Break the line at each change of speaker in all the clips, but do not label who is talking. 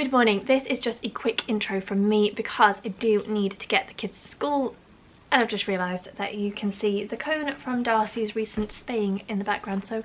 Good morning. This is just a quick intro from me because I do need to get the kids to school, and I've just realised that you can see the cone from Darcy's recent spaying in the background, so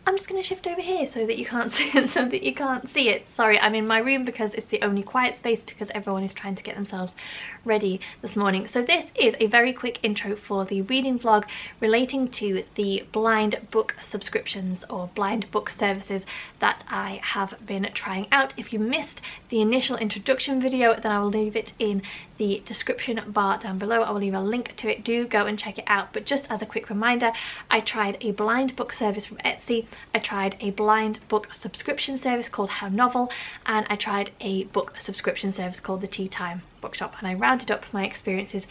I'm just going to shift over here so that you can't see it, Sorry, I'm in my room because it's the only quiet space because everyone is trying to get themselves ready this morning. So this is a very quick intro for the reading vlog relating to the blind book subscriptions or blind book services that I have been trying out. If you missed the initial introduction video, then I will leave it in the description bar down below. I will leave a link to it. Do go and check it out. But just as a quick reminder, I tried a blind book service from Etsy, I tried a blind book subscription service called How Novel, and I tried a book subscription service called the Tea Time Bookshop, and I rounded up my experiences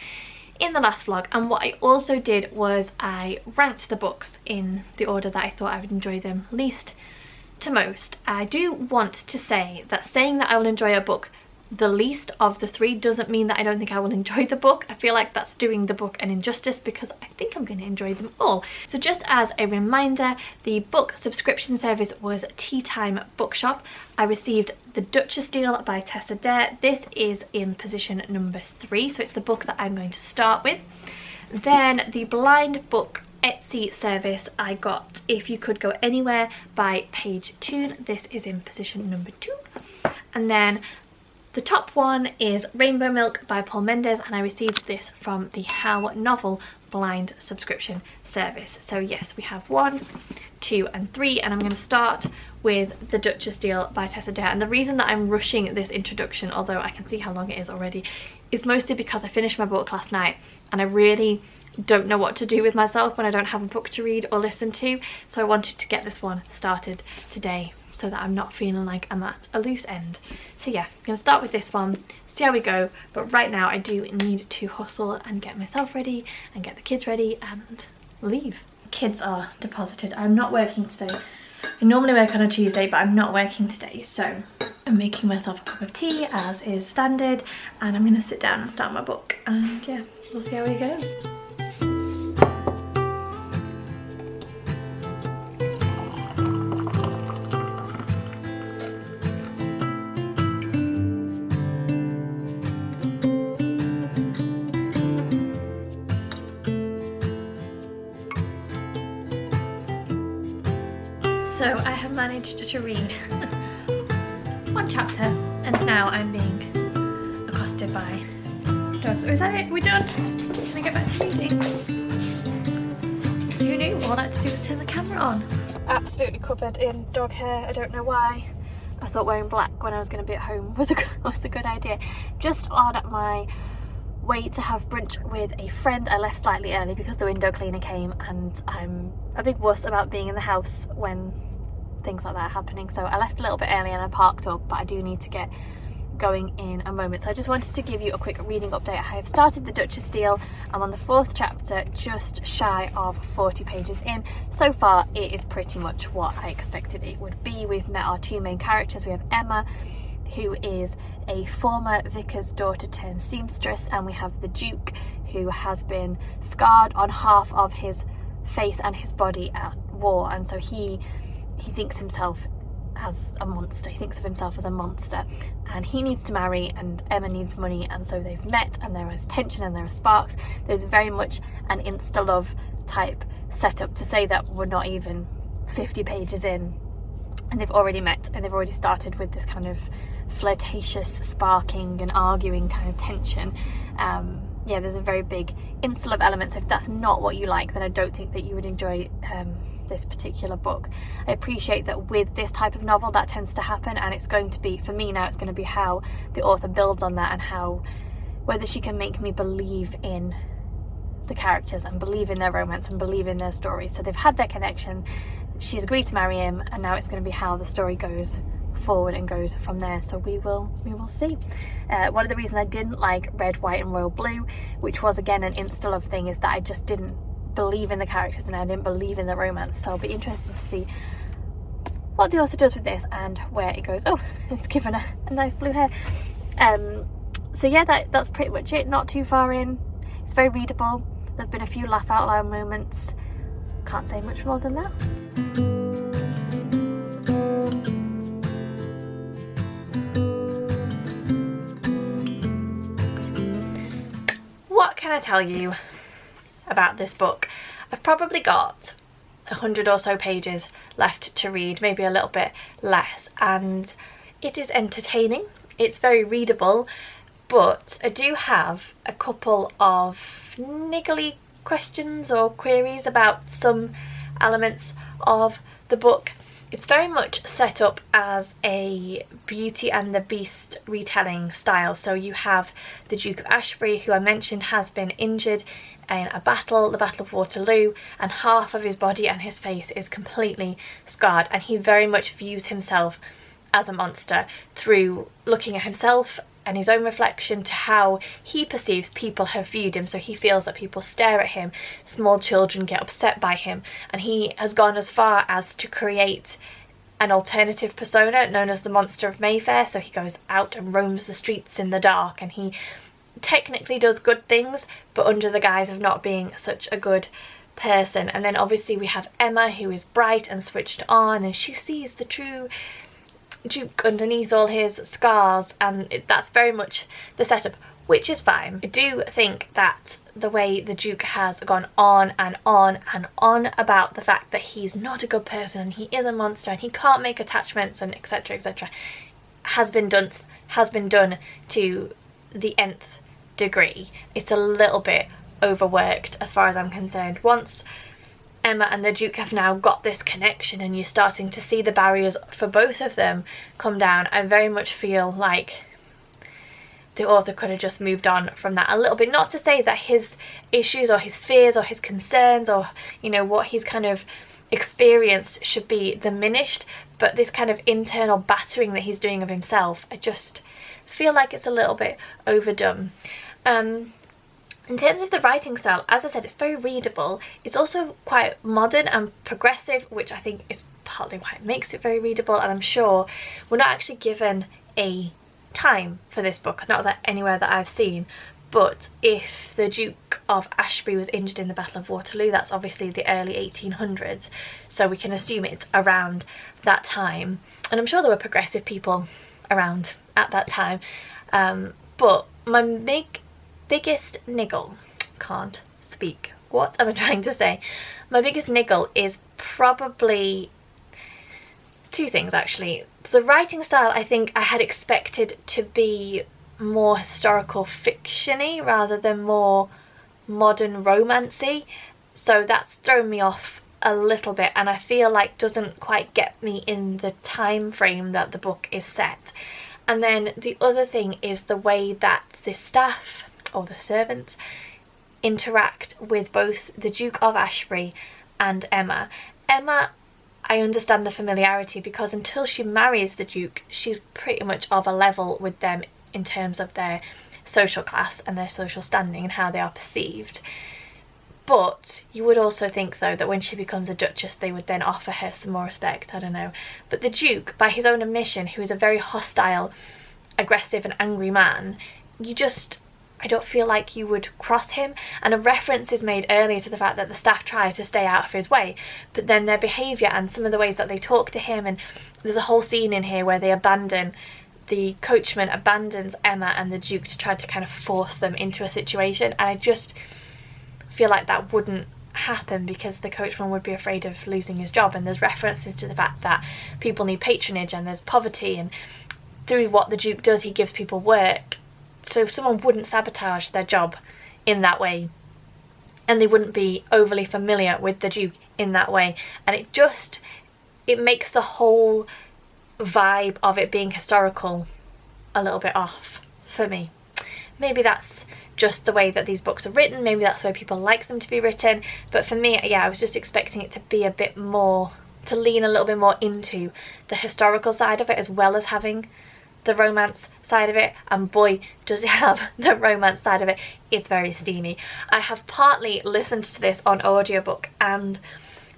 in the last vlog. And what I also did was I ranked the books in the order that I thought I would enjoy them least to most. I do want to say that saying that I will enjoy a book the least of the three doesn't mean that I don't think I will enjoy the book. I feel like that's doing the book an injustice because I think I'm going to enjoy them all. So just as a reminder, the book subscription service was Tea Time Bookshop. I received The Duchess deal by Tessa Dare. This is in position number 3, so it's the book that I'm going to start with. Then the blind book Etsy service, I got If You Could Go Anywhere by Paige Toon. This is in position number 2. And then the top one is Rainbow Milk by Paul Mendes, and I received this from the How Novel blind subscription service. So yes, we have 1, 2 and 3, and I'm going to start with The Duchess deal by Tessa Dare. And the reason that I'm rushing this introduction, although I can see how long it is already, is mostly because I finished my book last night and I really don't know what to do with myself when I don't have a book to read or listen to, so I wanted to get this one started today so that I'm not feeling like I'm at a loose end. So yeah, I'm going to start with this one, see how we go, but right now I do need to hustle and get myself ready and get the kids ready and leave. Kids are deposited. I'm not working today. I normally work on a Tuesday, but I'm not working today, so I'm making myself a cup of tea as is standard, and I'm going to sit down and start my book, and yeah, we'll see how we go. So I have managed to read one chapter, and now I'm being accosted by dogs. Oh, is that it? We're done? Can I get back to reading? Who knew? All I had to do was turn the camera on. Absolutely covered in dog hair. I don't know why. I thought wearing black when I was going to be at home was a good idea. Just on my way to have brunch with a friend. I left slightly early because the window cleaner came, and I'm a big wuss about being in the house when things like that are happening, so I left a little bit early and I parked up, but I do need to get going in a moment. So I just wanted to give you a quick reading update. I have started The Duchess deal. I'm on the 4th chapter, just shy of 40 pages in. So far it is pretty much what I expected it would be. We've met our 2 main characters. We have Emma, who is a former vicar's daughter turned seamstress, and we have the Duke, who has been scarred on half of his face and his body at war, and so he thinks himself as a monster. He thinks of himself as a monster, and he needs to marry, and Emma needs money, and so they've met, and there is tension and there are sparks. There's very much an insta-love type setup, to say that we're not even 50 pages in and they've already met and they've already started with this kind of flirtatious sparking and arguing kind of tension. Yeah, there's a very big insta-love element, so if that's not what you like, then I don't think that you would enjoy this particular book. I appreciate that with this type of novel that tends to happen, and it's going to be, for me now, it's going to be how the author builds on that, and how, whether she can make me believe in the characters and believe in their romance and believe in their story. So they've had their connection, she's agreed to marry him, and now it's going to be how the story goes forward and goes from there. So we will see. One of the reasons I didn't like Red, White and Royal Blue, which was again an insta-love thing, is that I just didn't believe in the characters and I didn't believe in the romance. So I'll be interested to see what the author does with this and where it goes. Oh, it's given a nice blue hair. So yeah, that's pretty much it. Not too far in. It's very readable. There have been a few laugh out loud moments. Can't say much more than that. can I tell you about this book? I've probably got 100 or so pages left to read, maybe a little bit less, and it is entertaining. It's very readable, but I do have a couple of niggly questions or queries about some elements of the book. It's very much set up as a Beauty and the Beast retelling style. So you have the Duke of Ashbury, who I mentioned has been injured in a battle, the Battle of Waterloo, and half of his body and his face is completely scarred, and he very much views himself as a monster through looking at himself and his own reflection to how he perceives people have viewed him. So he feels that people stare at him, small children get upset by him, and he has gone as far as to create an alternative persona known as the Monster of Mayfair. So he goes out and roams the streets in the dark, and he technically does good things, but under the guise of not being such a good person. And then obviously we have Emma, who is bright and switched on, and she sees the true Duke underneath all his scars, and that's very much the setup, which is fine. I do think that the way the Duke has gone on and on and on about the fact that he's not a good person and he is a monster and he can't make attachments and etc etc has been done to the nth degree. It's a little bit overworked as far as I'm concerned. Once Emma and the Duke have now got this connection and you're starting to see the barriers for both of them come down, I very much feel like the author could have just moved on from that a little bit. Not to say that his issues or his fears or his concerns or, you know, what he's kind of experienced should be diminished, but this kind of internal battering that he's doing of himself, I just feel like it's a little bit overdone. In terms of the writing style, as I said, it's very readable. It's also quite modern and progressive, which I think is partly why it makes it very readable. And I'm sure we're not actually given a time for this book, not that anywhere that I've seen, but if the Duke of Ashbury was injured in the Battle of Waterloo, that's obviously the early 1800s, so we can assume it's around that time. And I'm sure there were progressive people around at that time, but my biggest niggle, can't speak, what am I trying to say? My biggest niggle is probably two things actually. The writing style, I think I had expected to be more historical fiction-y rather than more modern romancy, so that's thrown me off a little bit, and I feel like doesn't quite get me in the time frame that the book is set. And then the other thing is the way that the staff or the servants interact with both the Duke of Ashbury and Emma. Emma, I understand the familiarity because until she marries the Duke, she's pretty much of a level with them in terms of their social class and their social standing and how they are perceived. But you would also think though that when she becomes a duchess they would then offer her some more respect, I don't know. But the Duke, by his own admission, who is a very hostile, aggressive and angry man, I don't feel like you would cross him. And a reference is made earlier to the fact that the staff try to stay out of his way, but then their behaviour and some of the ways that they talk to him, and there's a whole scene in here where the coachman abandons Emma and the Duke to try to kind of force them into a situation, and I just feel like that wouldn't happen because the coachman would be afraid of losing his job. And there's references to the fact that people need patronage and there's poverty, and through what the Duke does he gives people work, so someone wouldn't sabotage their job in that way and they wouldn't be overly familiar with the Duke in that way. And it makes the whole vibe of it being historical a little bit off for me. Maybe that's just the way that these books are written, maybe that's the way people like them to be written, but for me, yeah, I was just expecting it to be a bit more, to lean a little bit more into the historical side of it as well as having the romance side of it, and boy does it have the romance side of it. It's very steamy. I have partly listened to this on audiobook and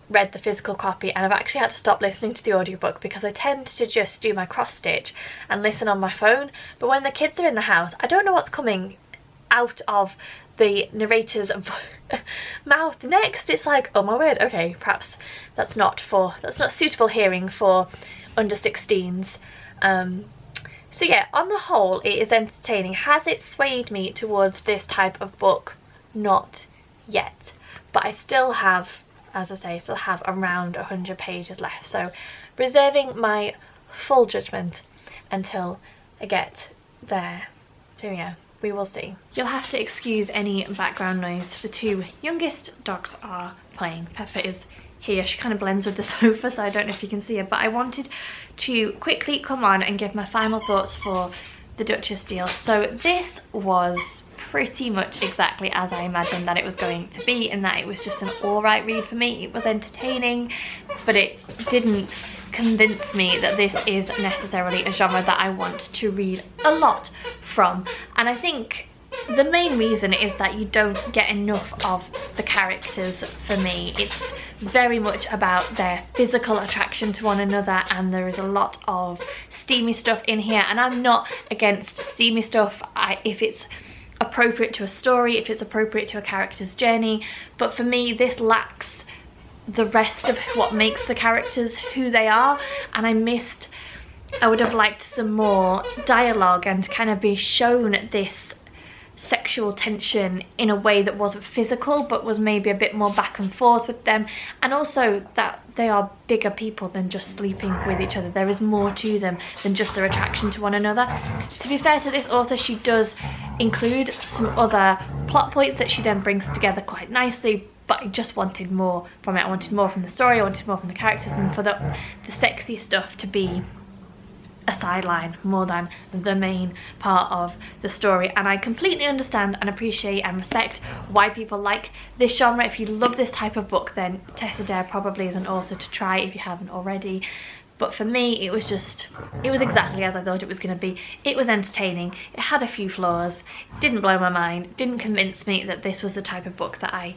read the physical copy, and I've actually had to stop listening to the audiobook because I tend to just do my cross stitch and listen on my phone, but when the kids are in the house I don't know what's coming out of the narrator's mouth next. It's like, oh my word, okay, perhaps that's not suitable hearing for under 16s. So yeah, on the whole it is entertaining. Has it swayed me towards this type of book? not yet, but I still have, as I say, still have around 100 pages left, so reserving my full judgment until I get there. So yeah, we will see. You'll have to excuse any background noise. The two youngest dogs are playing. Pepper is here. She kind of blends with the sofa, so I don't know if you can see her, but I wanted to quickly come on and give my final thoughts for the Duchess deal. So this was pretty much exactly as I imagined that it was going to be, in that it was just an alright read for me. It was entertaining, but it didn't convince me that this is necessarily a genre that I want to read a lot from. And I think the main reason is that you don't get enough of the characters for me. It's very much about their physical attraction to one another, and there is a lot of steamy stuff in here, and I'm not against steamy stuff if it's appropriate to a story, if it's appropriate to a character's journey, but for me this lacks the rest of what makes the characters who they are, and I would have liked some more dialogue and kind of be shown this sexual tension in a way that wasn't physical, but was maybe a bit more back and forth with them, and also that they are bigger people than just sleeping with each other. There is more to them than just their attraction to one another. To be fair to this author, she does include some other plot points that she then brings together quite nicely, but I just wanted more from it. I wanted more from the story, I wanted more from the characters, and for the sexy stuff to be a sideline more than the main part of the story. And I completely understand and appreciate and respect why people like this genre. If you love this type of book, then Tessa Dare probably is an author to try if you haven't already. But for me, it was exactly as I thought it was going to be. It was entertaining, it had a few flaws, didn't blow my mind, didn't convince me that this was the type of book that I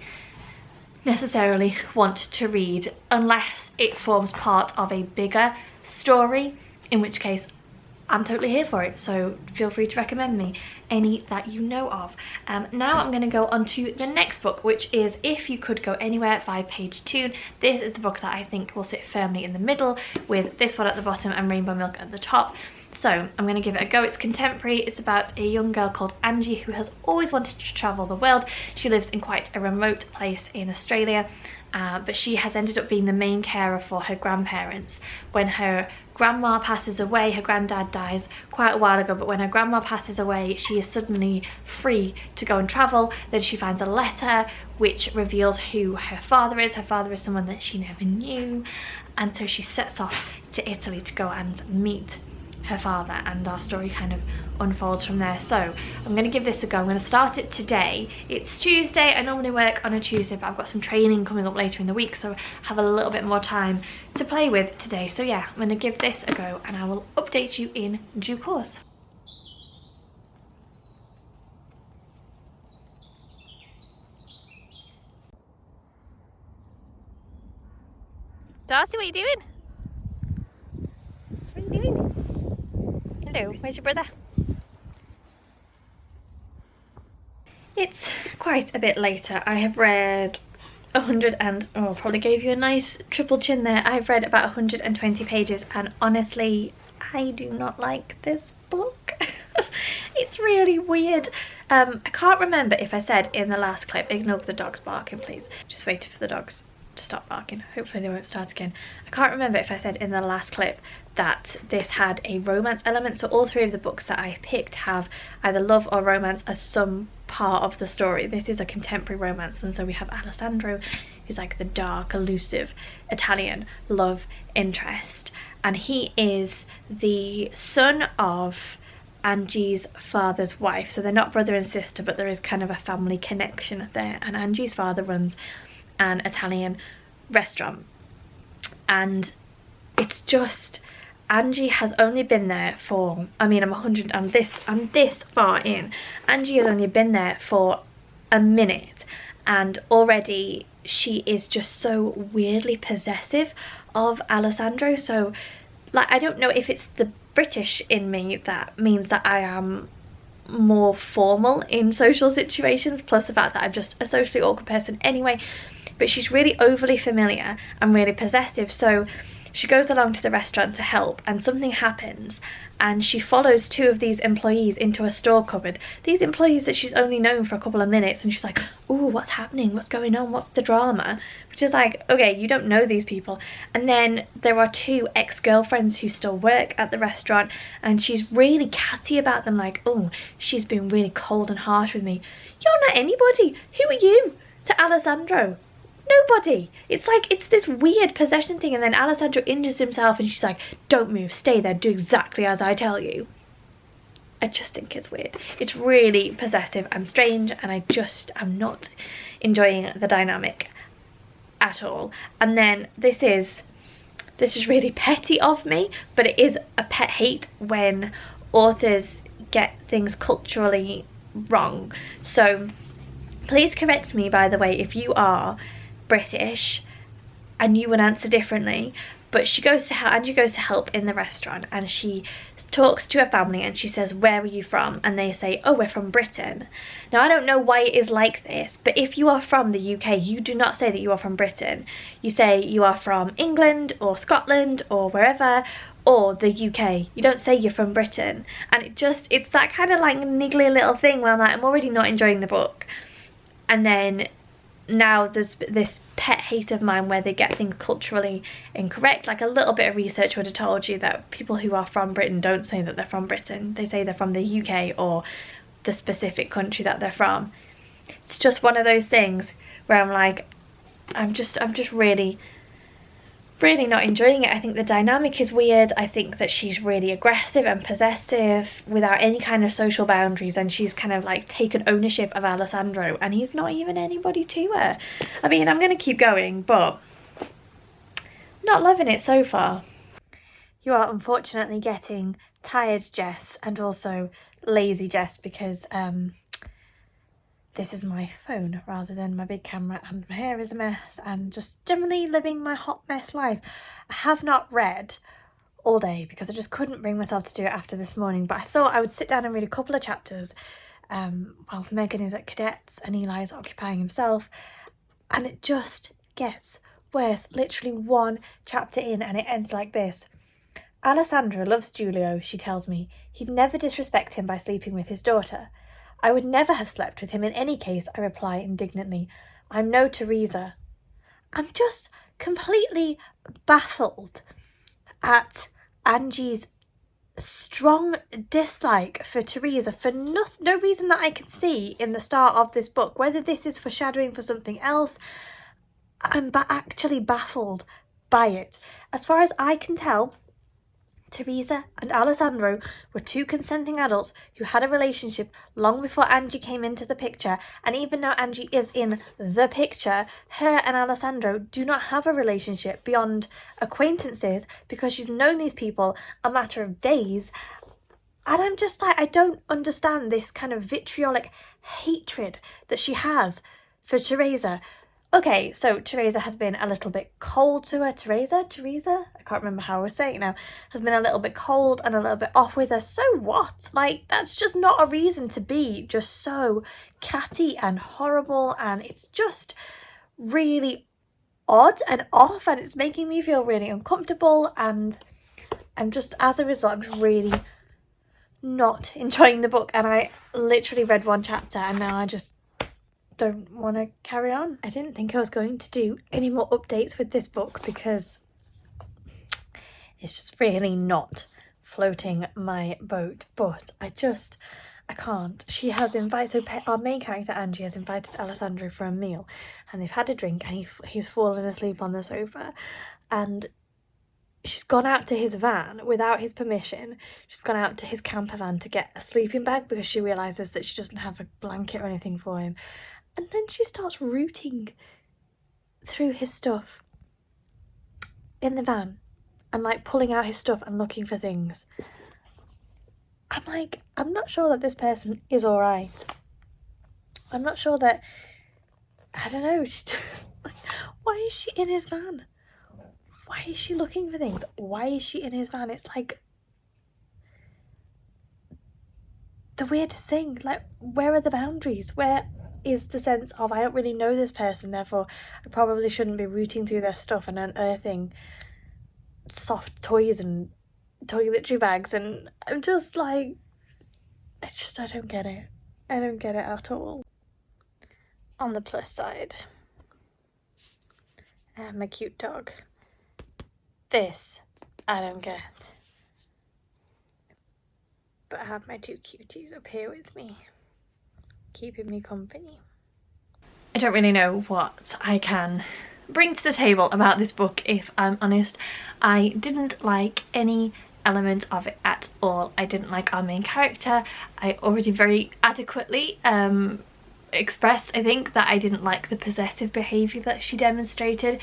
necessarily want to read, unless it forms part of a bigger story, in which case I'm totally here for it. So feel free to recommend me any that you know of. Now I'm going to go on to the next book, which is If You Could Go Anywhere by Paige Toon. This is the book that I think will sit firmly in the middle, with this one at the bottom and Rainbow Milk at the top. So I'm going to give it a go. It's contemporary. It's about a young girl called Angie who has always wanted to travel the world. She lives in quite a remote place in Australia, but she has ended up being the main carer for her grandparents. When her grandma passes away, her granddad dies quite a while ago, but when her grandma passes away, she is suddenly free to go and travel. Then she finds a letter which reveals who her father is. Her father is someone that she never knew, and so she sets off to Italy to go and meet her father, and our story kind of unfolds from there. So I'm going to give this a go. I'm going to start it today. It's Tuesday. I normally work on a Tuesday, but I've got some training coming up later in the week, so I have a little bit more time to play with today. So yeah, I'm going to give this a go, and I will update you in due course. Darcy, what are you doing? What are you doing? Hello, where's your brother? It's quite a bit later. I have read 100 and, oh, probably gave you a nice triple chin there. I've read about 120 pages, and honestly, I do not like this book. It's really weird. I can't remember if I said in the last clip, ignore the dogs barking please. Just waited for the dogs to stop barking. Hopefully they won't start again. I can't remember if I said in the last clip that this had a romance element. So all three of the books that I picked have either love or romance as some part of the story. This is a contemporary romance, and so we have Alessandro, who's like the dark, elusive Italian love interest, and he is the son of Angie's father's wife. So they're not brother and sister, but there is kind of a family connection there, and Angie's father runs an Italian restaurant, and it's just, Angie has only been there for, I mean, I'm this far in. Angie has only been there for a minute, and already she is just so weirdly possessive of Alessandro. So like, I don't know if it's the British in me that means that I am more formal in social situations, plus the fact that I'm just a socially awkward person anyway, but she's really overly familiar and really possessive. So she goes along to the restaurant to help, and something happens, and she follows 2 of these employees into a store cupboard. These employees that she's only known for a couple of minutes, and she's like, "Ooh, what's happening? What's going on? What's the drama?" Which is like, okay, you don't know these people. And then there are 2 ex-girlfriends who still work at the restaurant, and she's really catty about them, like, "Oh, she's been really cold and harsh with me." You're not anybody. Who are you to Alessandro? Nobody. It's like, it's this weird possession thing, and then Alessandro injures himself and she's like, "Don't move, stay there, do exactly as I tell you." I just think it's weird. It's really possessive and strange, and I'm not enjoying the dynamic at all. And then this is really petty of me, but it is a pet hate when authors get things culturally wrong. So please correct me, by the way, if you are British and you would answer differently. But Angie goes to help in the restaurant, and she talks to her family and she says, "Where are you from?" And they say, "Oh, we're from Britain." Now, I don't know why it is like this, but if you are from the UK, you do not say that you are from Britain. You say you are from England or Scotland or wherever, or the UK. You don't say you're from Britain. And it's that kind of like niggly little thing where I'm like, I'm already not enjoying the book. And then now there's this pet hate of mine where they get things culturally incorrect. Like, a little bit of research would have told you that people who are from Britain don't say that they're from Britain. They say they're from the UK or the specific country that they're from. It's just one of those things where I'm like, I'm just really not enjoying it. I think the dynamic is weird. I think that she's really aggressive and possessive without any kind of social boundaries, and she's kind of like taken ownership of Alessandro, and he's not even anybody to her. I mean, I'm gonna keep going, but not loving it so far. You are unfortunately getting tired Jess, and also lazy Jess, because this is my phone rather than my big camera, and my hair is a mess, and just generally living my hot mess life. I have not read all day because I just couldn't bring myself to do it after this morning, but I thought I would sit down and read a couple of chapters whilst Megan is at cadets and Eli's occupying himself, and it just gets worse. Literally 1 chapter in and it ends like this. "Alessandro loves Giulio, she tells me. He'd never disrespect him by sleeping with his daughter. I would never have slept with him in any case," I reply indignantly. "I'm no Teresa." I'm just completely baffled at Angie's strong dislike for Teresa for no reason that I can see in the start of this book. Whether this is foreshadowing for something else, I'm actually baffled by it. As far as I can tell, Teresa and Alessandro were 2 consenting adults who had a relationship long before Angie came into the picture, and even now Angie is in the picture, her and Alessandro do not have a relationship beyond acquaintances because she's known these people a matter of days. And I'm just like, I don't understand this kind of vitriolic hatred that she has for Teresa. Okay, so Teresa has been a little bit cold to her. Teresa? I can't remember how I was saying it now. Has been a little bit cold and a little bit off with her. So what? Like, that's just not a reason to be just so catty and horrible. And it's just really odd and off. And it's making me feel really uncomfortable. And I'm just, as a result, I'm just really not enjoying the book. And I literally read 1 chapter and now I just don't want to carry on. I didn't think I was going to do any more updates with this book because it's just really not floating my boat, but I can't. She has invited, so our main character Angie has invited Alessandro for a meal, and they've had a drink, and he's fallen asleep on the sofa, and she's gone out to his van without his permission. She's gone out to his camper van to get a sleeping bag because she realises that she doesn't have a blanket or anything for him. And then she starts rooting through his stuff in the van and like pulling out his stuff and looking for things. I'm like, I'm not sure that this person is all right. I'm not sure that, I don't know, she just, like, why is she in his van? Why is she looking for things? Why is she in his van? It's like the weirdest thing. Like, where are the boundaries? Where is the sense of, I don't really know this person, therefore I probably shouldn't be rooting through their stuff and unearthing soft toys and toiletry bags, and I'm just like, I don't get it. I don't get it at all. On the plus side, I have my cute dog. This I don't get. But I have my two cuties up here with me, keeping me company. I don't really know what I can bring to the table about this book, if I'm honest. I didn't like any element of it at all. I didn't like our main character. I already very adequately expressed, I think, that I didn't like the possessive behaviour that she demonstrated.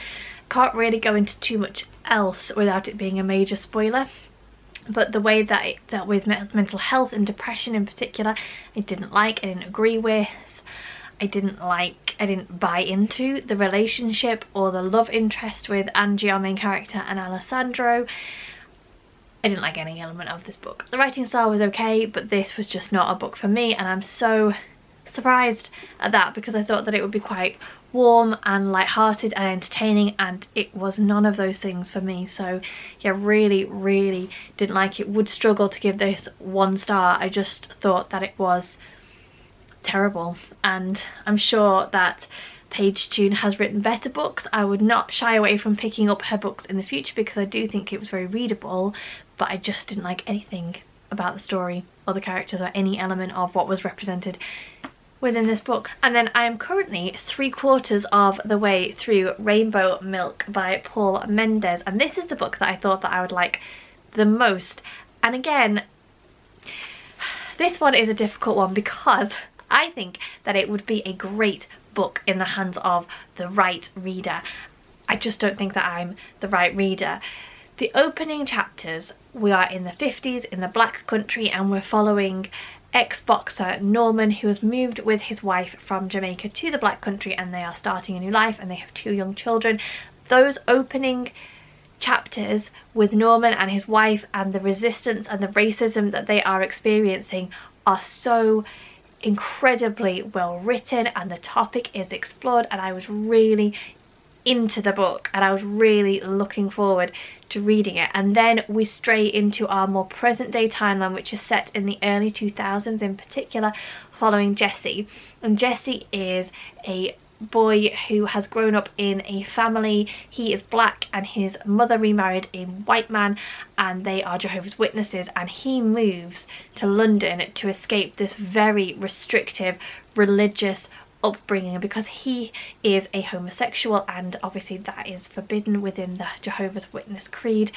Can't really go into too much else without it being a major spoiler. But the way that it dealt with mental health and depression in particular, I didn't like, I didn't agree with. I didn't buy into the relationship or the love interest with Angie, our main character, and Alessandro. I didn't like any element of this book. The writing style was okay, but this was just not a book for me, and I'm so surprised at that, because I thought that it would be quite warm and light-hearted and entertaining, and it was none of those things for me. So yeah, really didn't like it. Would struggle to give this 1 star. I just thought that it was terrible, and I'm sure that Paige Toon has written better books. I would not shy away from picking up her books in the future, because I do think it was very readable, but I just didn't like anything about the story or the characters or any element of what was represented within this book. And then I am currently 3/4 of the way through Rainbow Milk by Paul Mendes, and this is the book that I thought that I would like the most. And again, this one is a difficult one, because I think that it would be a great book in the hands of the right reader. I just don't think that I'm the right reader. The opening chapters, we are in the 50s in the Black Country, and we're following ex-boxer Norman, who has moved with his wife from Jamaica to the Black Country, and they are starting a new life, and they have 2 young children. Those opening chapters with Norman and his wife, and the resistance and the racism that they are experiencing, are so incredibly well written, and the topic is explored, and I was really into the book, and I was really looking forward to reading it. And then we stray into our more present day timeline, which is set in the early 2000s, in particular following Jesse. And Jesse is a boy who has grown up in a family. He is black, and his mother remarried a white man, and they are Jehovah's Witnesses, and he moves to London to escape this very restrictive religious upbringing, because he is a homosexual, and obviously that is forbidden within the Jehovah's Witness creed.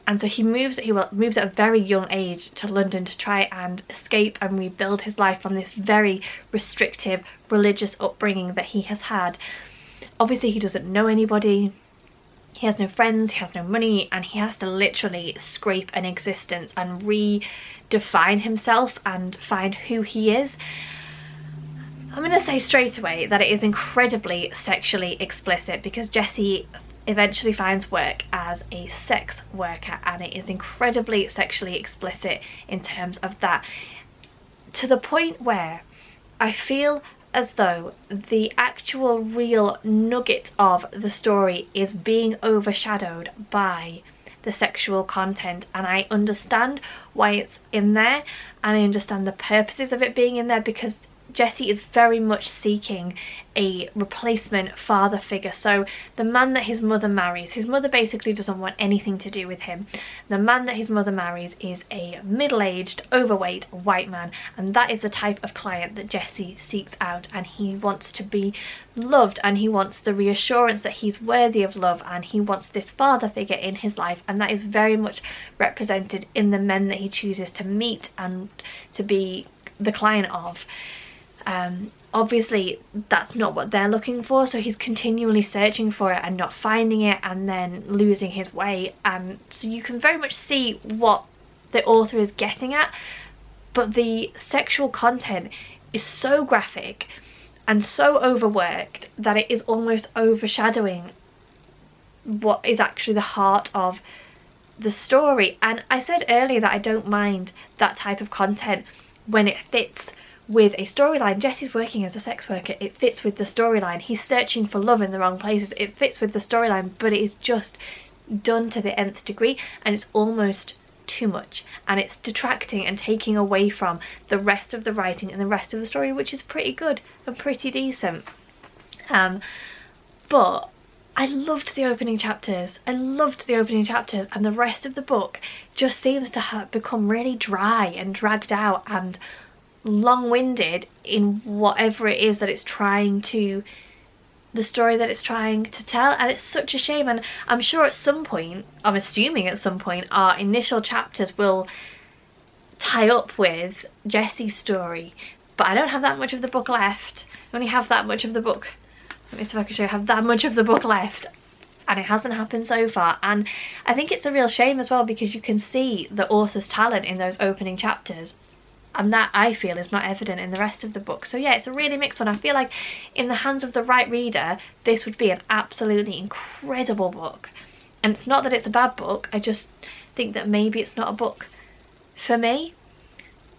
And so he moves at a very young age to London to try and escape and rebuild his life from this very restrictive religious upbringing that he has had. Obviously he doesn't know anybody, he has no friends, he has no money, and he has to literally scrape an existence and redefine himself and find who he is. I'm going to say straight away that it is incredibly sexually explicit, because Jesse eventually finds work as a sex worker, and it is incredibly sexually explicit in terms of that, to the point where I feel as though the actual real nugget of the story is being overshadowed by the sexual content. And I understand why it's in there, and I understand the purposes of it being in there, because Jesse is very much seeking a replacement father figure. So the man that his mother marries, his mother basically doesn't want anything to do with him. The man that his mother marries is a middle-aged, overweight white man, and that is the type of client that Jesse seeks out, and he wants to be loved, and he wants the reassurance that he's worthy of love, and he wants this father figure in his life, and that is very much represented in the men that he chooses to meet and to be the client of. Obviously that's not what they're looking for, so he's continually searching for it and not finding it, and then losing his way. And so you can very much see what the author is getting at, but the sexual content is so graphic and so overworked that it is almost overshadowing what is actually the heart of the story. And I said earlier that I don't mind that type of content when it fits with a storyline. Jesse's working as a sex worker, it fits with the storyline. He's searching for love in the wrong places, it fits with the storyline, but it is just done to the nth degree, and it's almost too much, and it's detracting and taking away from the rest of the writing and the rest of the story, which is pretty good and pretty decent. But I loved the opening chapters. I loved the opening chapters, and the rest of the book just seems to have become really dry and dragged out and long-winded in whatever it is that it's trying to, the story that it's trying to tell. And it's such a shame, and I'm sure at some point, I'm assuming at some point, our initial chapters will tie up with Jessie's story, but I don't have that much of the book left. I only have that much of the book. Let me see if I can show you. I have that much of the book left, and it hasn't happened so far. And I think it's a real shame as well, because you can see the author's talent in those opening chapters, and that, I feel, is not evident in the rest of the book. So yeah, it's a really mixed one. I feel like in the hands of the right reader, this would be an absolutely incredible book. And it's not that it's a bad book, I just think that maybe it's not a book for me.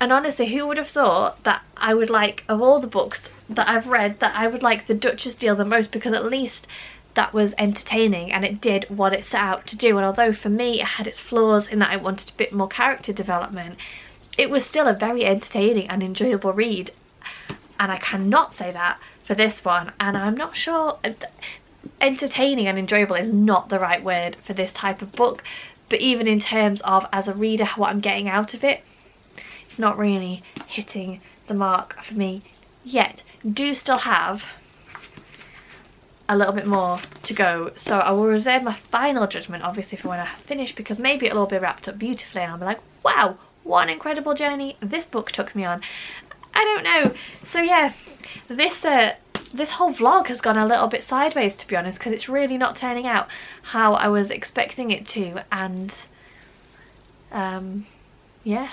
And honestly, who would have thought that I would like, of all the books that I've read, that I would like the Duchess deal the most, because at least that was entertaining and it did what it set out to do. And although for me it had its flaws in that I wanted a bit more character development, it was still a very entertaining and enjoyable read. And I cannot say that for this one, and I'm not sure, entertaining and enjoyable is not the right word for this type of book, but even in terms of as a reader what I'm getting out of it, it's not really hitting the mark for me yet. Do still have a little bit more to go, so I will reserve my final judgment obviously for when I finish, because maybe it'll all be wrapped up beautifully and I'll be like, wow, what an incredible journey this book took me on. I don't know. So yeah, this whole vlog has gone a little bit sideways, to be honest, because it's really not turning out how I was expecting it to, and yeah,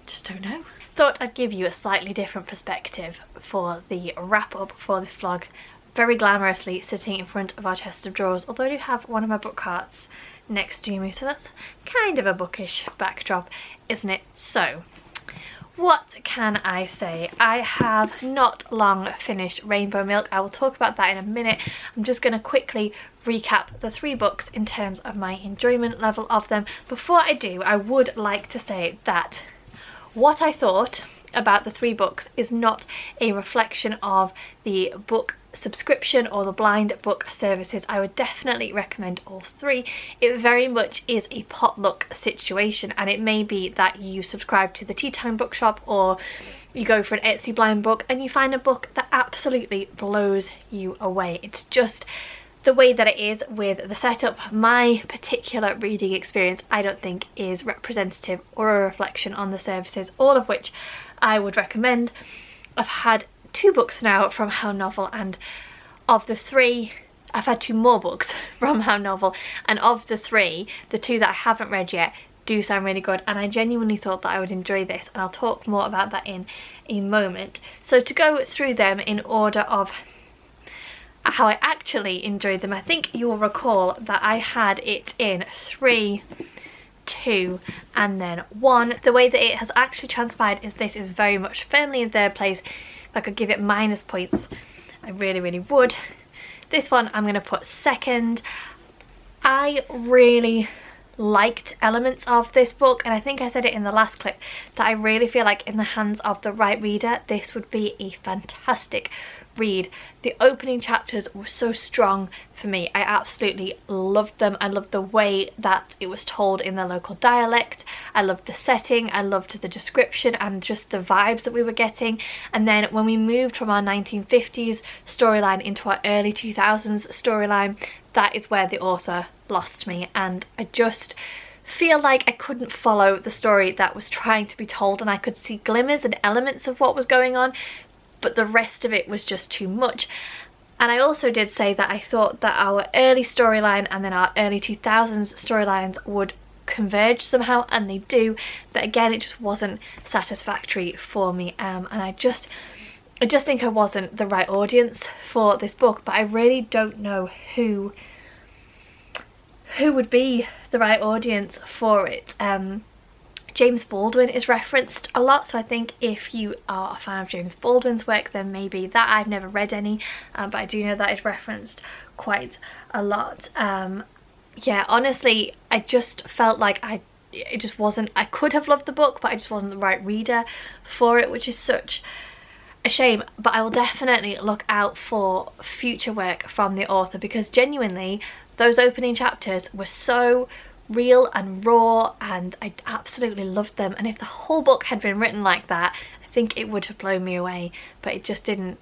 just don't know. Thought I'd give you a slightly different perspective for the wrap up for this vlog. Very glamorously sitting in front of our chest of drawers, although I do have one of my book carts next to me, so that's kind of a bookish backdrop, isn't it? So what can I say? I have not long finished Rainbow Milk. I will talk about that in a minute. I'm just going to quickly recap the 3 books in terms of my enjoyment level of them. Before I do, I would like to say that what I thought about the 3 books is not a reflection of the book subscription or the blind book services. I would definitely recommend all 3. It very much is a potluck situation, and it may be that you subscribe to the Tea Time Bookshop or you go for an Etsy blind book and you find a book that absolutely blows you away. It's just the way that it is with the setup. My particular reading experience I don't think is representative or a reflection on the services, all of which I would recommend. I've had 2 books now from How Novel, and of the 3, I've had 2 more books from How Novel, and of the 3, the 2 that I haven't read yet do sound really good, and I genuinely thought that I would enjoy this, and I'll talk more about that in a moment. So to go through them in order of how I actually enjoyed them, I think you'll recall that I had it in 3, 2 and then 1. The way that it has actually transpired is this is very much firmly in 3rd place. If I could give it minus points, I really would. This one I'm going to put 2nd. I really liked elements of this book, and I think I said it in the last clip that I really feel like in the hands of the right reader this would be a fantastic read. The opening chapters were so strong for me. I absolutely loved them. I loved the way that it was told in the local dialect. I loved the setting, I loved the description and just the vibes that we were getting. And then when we moved from our 1950s storyline into our early 2000s storyline, that is where the author lost me, and I just feel like I couldn't follow the story that was trying to be told, and I could see glimmers and elements of what was going on, but the rest of it was just too much. And I also did say that I thought that our early storyline and then our early 2000s storylines would converge somehow, and they do, but again it just wasn't satisfactory for me, and I just think I wasn't the right audience for this book. But I really don't know who would be the right audience for it. James Baldwin is referenced a lot, so I think if you are a fan of James Baldwin's work, then maybe that. I've never read any, but I do know that is referenced quite a lot. yeah, honestly, I just felt like it just wasn't, I could have loved the book, but I just wasn't the right reader for it, which is such a shame. But I will definitely look out for future work from the author, because genuinely those opening chapters were so real and raw and I absolutely loved them. And if the whole book had been written like that, I think it would have blown me away, but it just didn't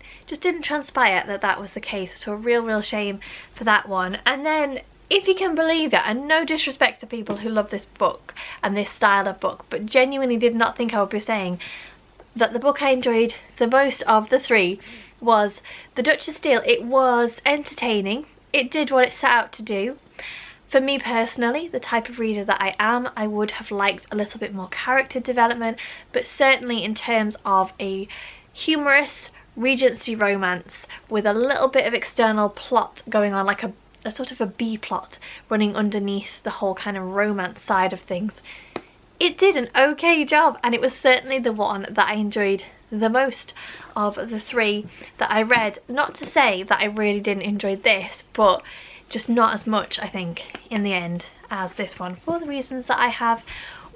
transpire that that was the case. So a real shame for that one. And then, if you can believe it, and no disrespect to people who love this book and this style of book, but genuinely did not think I would be saying that the book I enjoyed the most of the three was The Duchess Steele. It was entertaining, it did what it set out to do. For me personally, the type of reader that I am, I would have liked a little bit more character development, but certainly in terms of a humorous Regency romance with a little bit of external plot going on, like a sort of a B plot running underneath the whole kind of romance side of things, it did an okay job, and it was certainly the one that I enjoyed the most of the three that I read. Not to say that I really didn't enjoy this, but just not as much, I think, in the end as this one, for the reasons that I have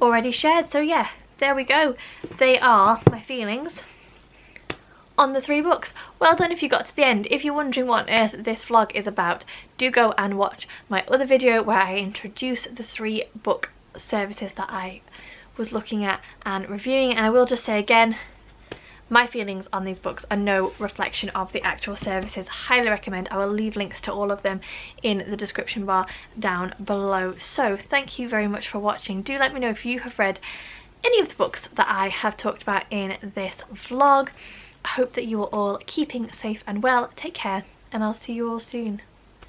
already shared. So yeah, there we go. They are my feelings on the three books. Well done if you got to the end. If you're wondering what on earth this vlog is about, do go and watch my other video where I introduce the 3 book services that I was looking at and reviewing. And I will just say again, my feelings on these books are no reflection of the actual services. Highly recommend. I will leave links to all of them in the description bar down below. So thank you very much for watching. Do let me know if you have read any of the books that I have talked about in this vlog. I hope that you are all keeping safe and well. Take care, and I'll see you all soon.